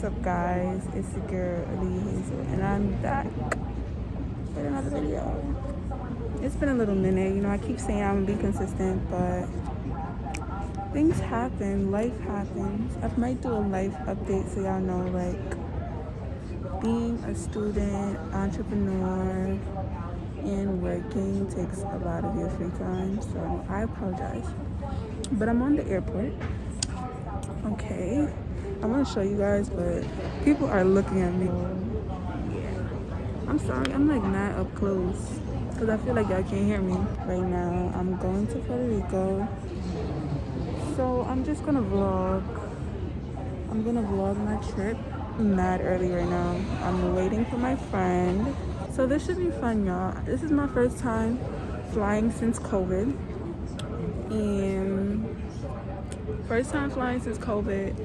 What's up, guys? It's your girl Lee Hazel, and I'm back with another video. It's been a little minute, you know. I keep saying I'm gonna be consistent, but things happen, life happens. I might do a life update so y'all know, like, being a student, entrepreneur, and working takes a lot of your free time, so I apologize. But I'm on the airport. Okay, I want to show you guys, but people are looking at me. Yeah, I'm sorry, I'm like not up close because I feel like y'all can't hear me right now. I'm going to Puerto Rico, so I'm just gonna vlog. I'm gonna vlog my trip. I'm mad early right now. I'm waiting for my friend, so this should be fun, y'all. This is my first time flying since COVID, and first time flying since COVID,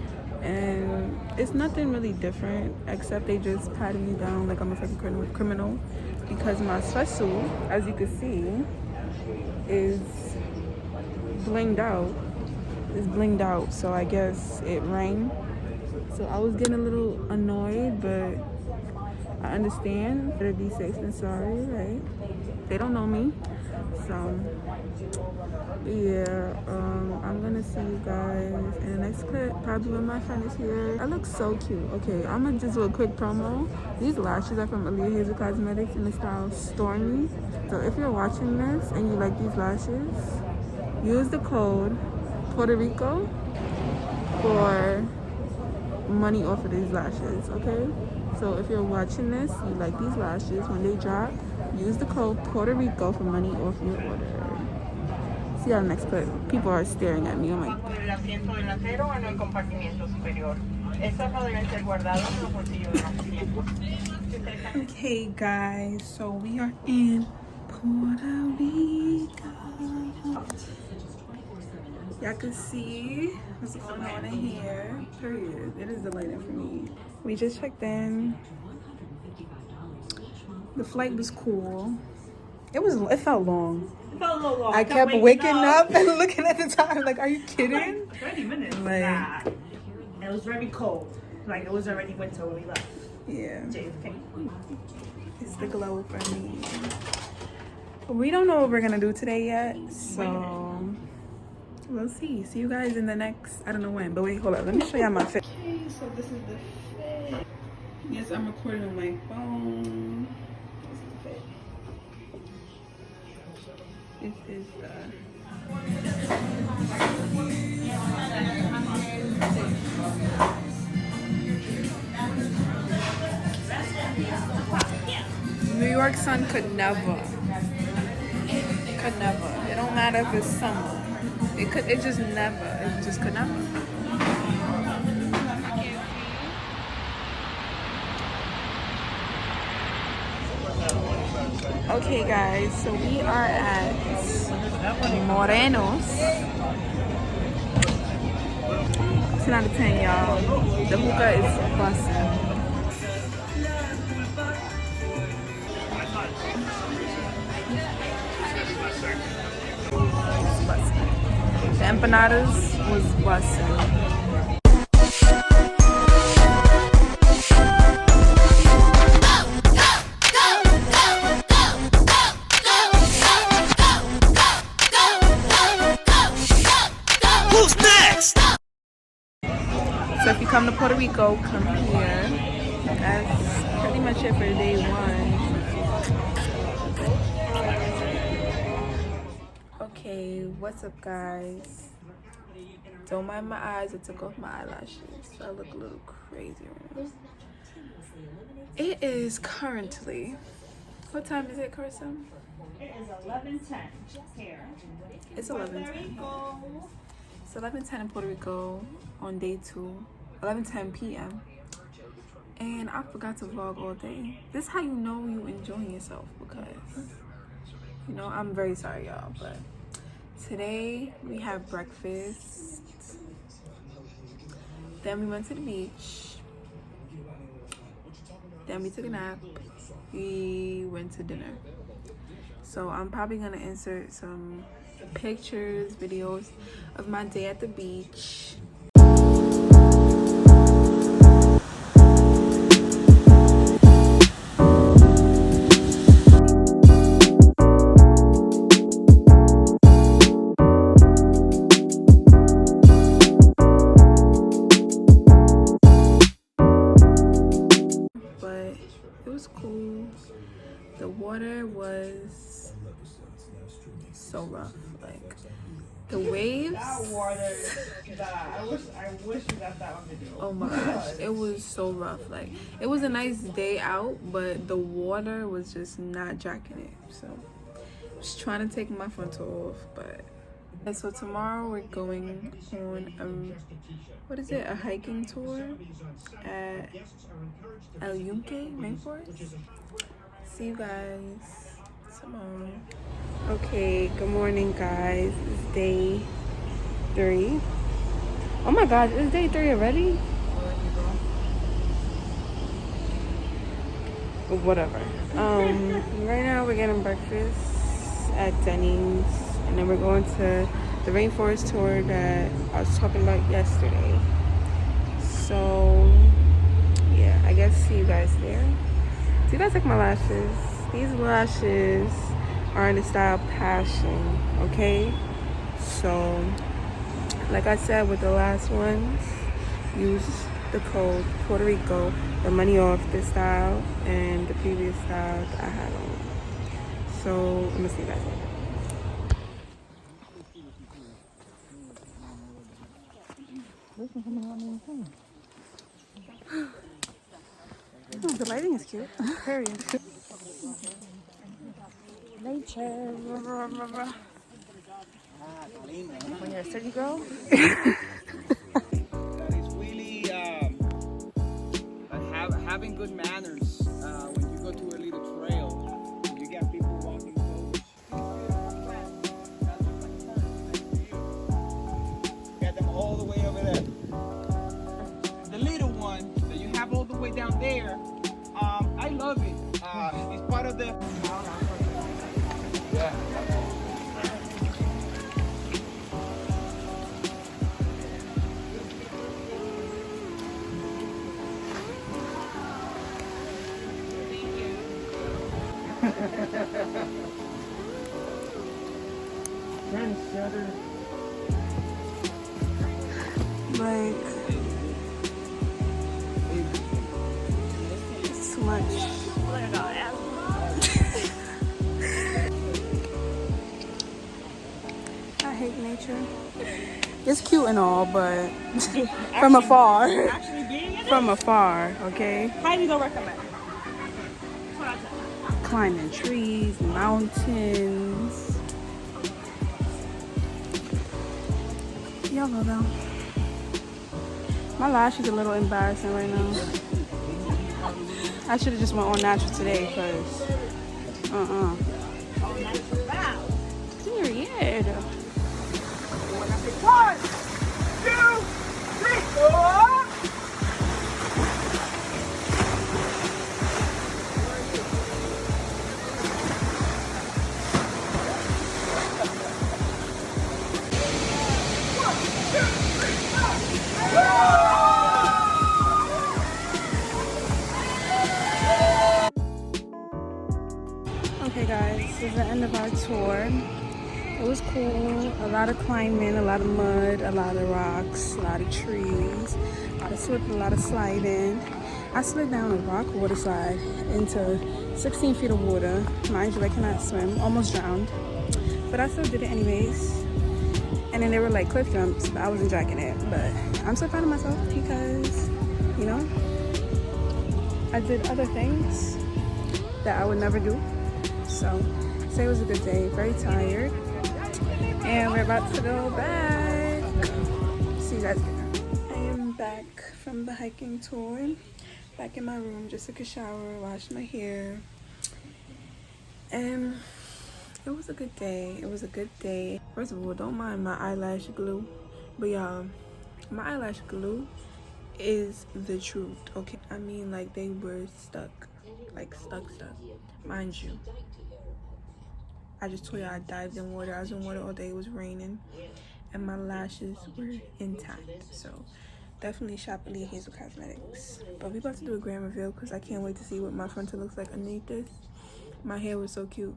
and it's nothing really different except they just patted me down like I'm a fucking criminal because my sweatsuit, as you can see, is blinged out. It's blinged out, so I guess it rained. So I was getting a little annoyed, but I understand. Better be safe than sorry, right? They don't know me, so yeah, I'm gonna see you guys in the next clip, probably when my friend is here. I look so cute. Okay, I'm gonna just do a quick promo. These lashes are from Aaliyah Hazel Cosmetics in the style Stormy. So if you're watching this and you like these lashes, use the code Puerto Rico for money off of these lashes, okay? So if you're watching this, you like these lashes, when they drop, use the code Puerto Rico for money off your order. See y'all next clip. People are staring at me. I'm like, okay, guys, so we are in Puerto Rico. Y'all can see what's going on in here. Period. It is delighting for me. We just checked in. The flight was cool. It felt long. It felt a little long. I kept waking up and looking at the time like, are you kidding? Like 30 minutes. Like, nah. It was very cold. Like, it was already winter when we left. yeah. JFK. It's the glow for me. We don't know what we're gonna do today yet, so we'll see. See you guys in the next, I don't know when, but wait, hold up. Let me show y'all my fit. Okay, so this is the fit. Yes, I'm recording on my phone. This is the fit. This is New York sun could never. It don't matter if it's summer. It just never. It just could never. Okay, guys, so we are at Moreno's. 10 out of 10, y'all. The hookah is busting. The empanadas was busting. So if you come to Puerto Rico, come here. That's pretty much it for day one. Okay, what's up, guys? Don't mind my eyes. I took off my eyelashes, so I look a little crazy right now. It is currently, what time is it, Carissa? It is 11:10 here. It's 11:10. It's 11:10 in Puerto Rico on day 2, 11:10 p.m. And I forgot to vlog all day. This is how you know you enjoying yourself, because, you know, I'm very sorry, y'all, but today we had breakfast. Then we went to the beach. Then we took a nap. We went to dinner. So I'm probably gonna insert some pictures, videos of my day at the beach. The water was so rough. Like the waves. That water, I wish you got that on video. Oh my gosh, it was so rough. Like it was a nice day out, but the water was just not jacking it. So I was trying to take my frontal off, but. And so tomorrow we're going on a hiking tour at Yunque, Rainforest. See you guys tomorrow. Okay, good morning guys. It's day 3. Oh my gosh, it's day 3 already? Whatever. Right now we're getting breakfast at Denny's. And then we're going to the Rainforest tour that I was talking about yesterday. So, yeah, I guess see you guys there. Do you guys like my lashes? These lashes are in the style Passion, okay? So, like I said with the last ones, use the code Puerto Rico, the money off this style and the previous style that I had on. So, I'm gonna see you guys later. Oh, the lighting is cute. Period. Nature. When you're a city girl. That is really having good manners when you go to a little trail. You get people walking close. Get them all the way over there. The little one that you have all the way down there, I love it. It's part of the... Yeah. Like, it's too much. I hate nature. It's cute and all, but from afar. Actually being in it, From afar, okay? highly don't recommend. Climbing trees, mountains. Y'all know though. My lash is a little embarrassing right now. I should have just went on natural today, because Oh, natural. Wow. Period. When I say 1, 2, 3, 4. Okay guys, this is the end of our tour. It was cool. A lot of climbing, a lot of mud, a lot of rocks, a lot of trees, a lot of slipping, a lot of sliding. I slid down a rock water slide into 16 feet of water. Mind you, I cannot swim, almost drowned. But I still did it anyways. And then there were like cliff jumps, but I wasn't jacking it. But I'm so proud of myself because, you know, I did other things that I would never do. So today was a good day, very tired. And we're about to go back. See you guys later. I am back from the hiking tour. Back in my room, just took a shower, washed my hair. And it was a good day. It was a good day. First of all, don't mind my eyelash glue. But y'all, my eyelash glue is the truth, okay? I mean, like, they were stuck. Like, stuck. Mind you, I just told you I dived in water. I was in water all day. It was raining. And my lashes were intact. So, definitely shop at Hazel Cosmetics. But we about to do a grand reveal because I can't wait to see what my frontal looks like underneath this. My hair was so cute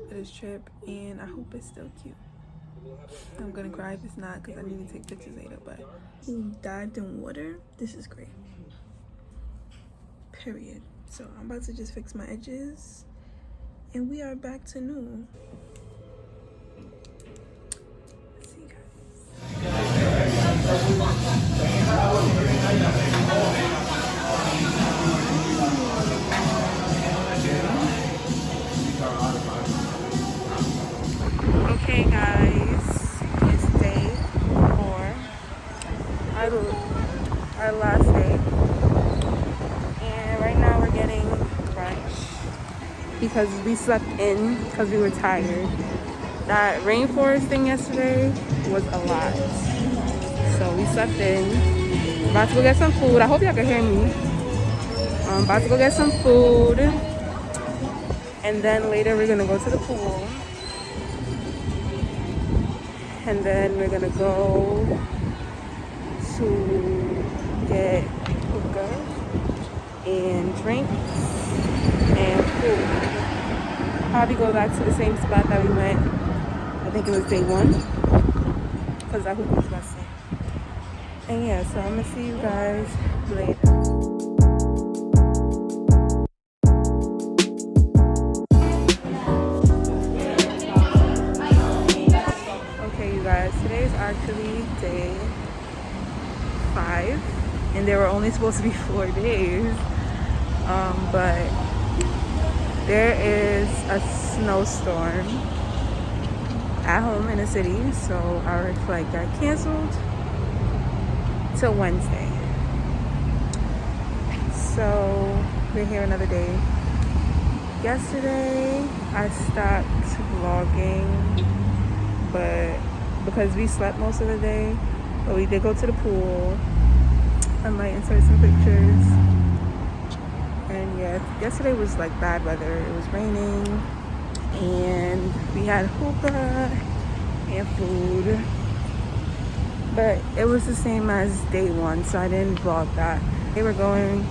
for this trip. And I hope it's still cute. I'm gonna cry if it's not because I need to take pictures later. But who dived in water? This is great. Period. So I'm about to just fix my edges and we are back to new. See you guys. Okay guys, it's day 4, our last day, and right now we're getting brunch because we slept in because we were tired. That rainforest thing yesterday was a lot, so we slept in. About to go get some food. I hope y'all can hear me. I'm about to go get some food, and then later we're gonna go to the pool. And then we're gonna go to get hookah and drinks and food. Probably go back to the same spot that we went. I think it was day 1, because that hookah was busting. And yeah, so I'm gonna see you guys later. Guys, today is actually day 5 and they were only supposed to be 4 days, but there is a snowstorm at home in the city, so our flight got canceled till Wednesday. So we're here another day. Yesterday I stopped vlogging, but because we slept most of the day, but we did go to the pool. I might insert some pictures. And yeah, yesterday was like bad weather. It was raining and we had hookah and food, but it was the same as day 1, so I didn't vlog that. They were going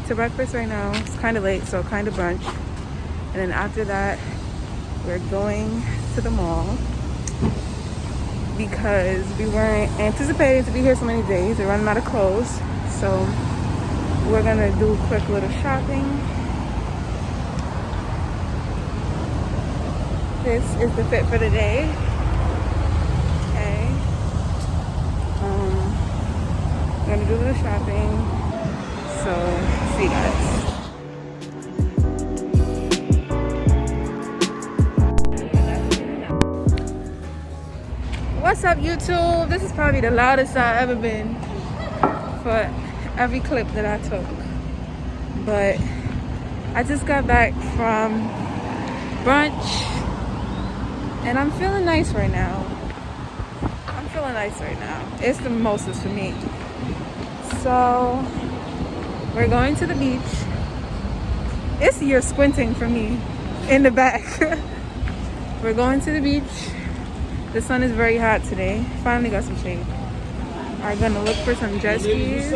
to breakfast right now. It's kind of late, so kind of brunch, and then after that we're going to the mall because we weren't anticipating to be here so many days. We're running out of clothes, so we're gonna do a quick little shopping. This is the fit for the day. Okay, we're gonna do a little shopping, so see you guys. What's up, YouTube? This is probably the loudest I've ever been for every clip that I took, but I just got back from brunch and I'm feeling nice right now. It's the mimosas for me. So we're going to the beach. It's you're squinting for me in the back. We're going to the beach. The sun is very hot today. Finally got some shade. Are gonna look for some jet skis.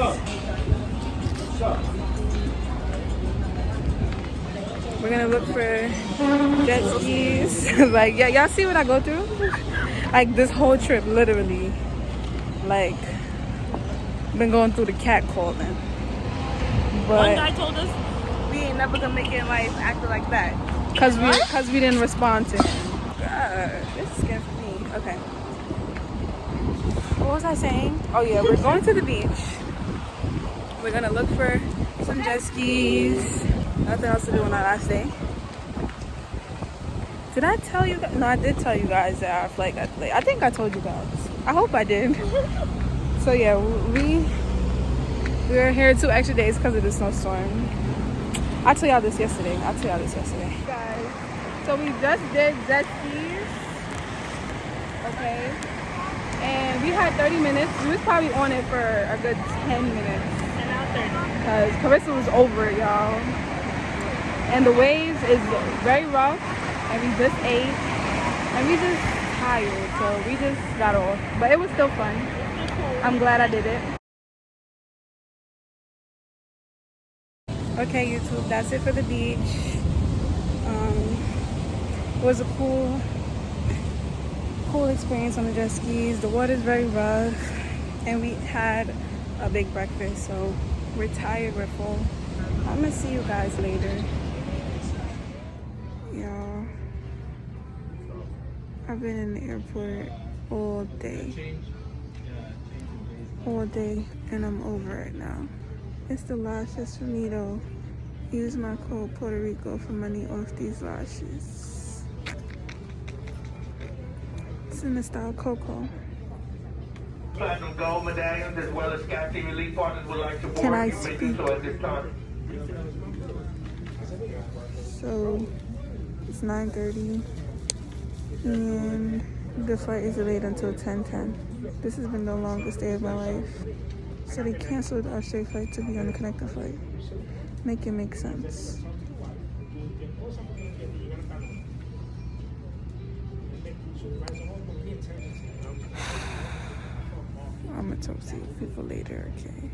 We're gonna look for jet skis. Like, yeah, y'all see what I go through? Like this whole trip, literally. Like, been going through the cat calling. But one guy told us we ain't never gonna make it in life acting like that. Cause we didn't respond to him. God, this is scary for me. Okay. What was I saying? Oh yeah, we're going to the beach. We're gonna look for some jet skis. Nothing else to do on our last day. Did I tell you guys? No, I did tell you guys that our flight got delayed. I think I told you guys. I hope I did. So yeah, we were here 2 extra days because of the snowstorm. I'll tell y'all this yesterday. Guys, so we just did jet skis. Okay. And we had 30 minutes. We was probably on it for a good 10 minutes. And now 30. Because Carissa was over it, y'all. And the waves is very rough. And we just ate. And we just tired. So we just got off. But it was still fun. I'm glad I did it. Okay, YouTube, that's it for the beach. It was a cool experience on the jet skis. The water's very rough, and we had a big breakfast, so we're tired, we're full. I'm gonna see you guys later. Y'all, I've been in the airport all day, and I'm over it now. It's the lashes for me though. Use my code Puerto Rico for money off these lashes. It's in the style Coco. Platinum gold medallions as well as Sky Team Elite partners would like to board. Can I You may do speak? so at this time. So it's 9:30 and the flight is delayed until 10:10. This has been the longest day of my life. So they canceled our straight flight to be on the connecting flight. Make it make sense. I'm gonna talk to you people later, okay?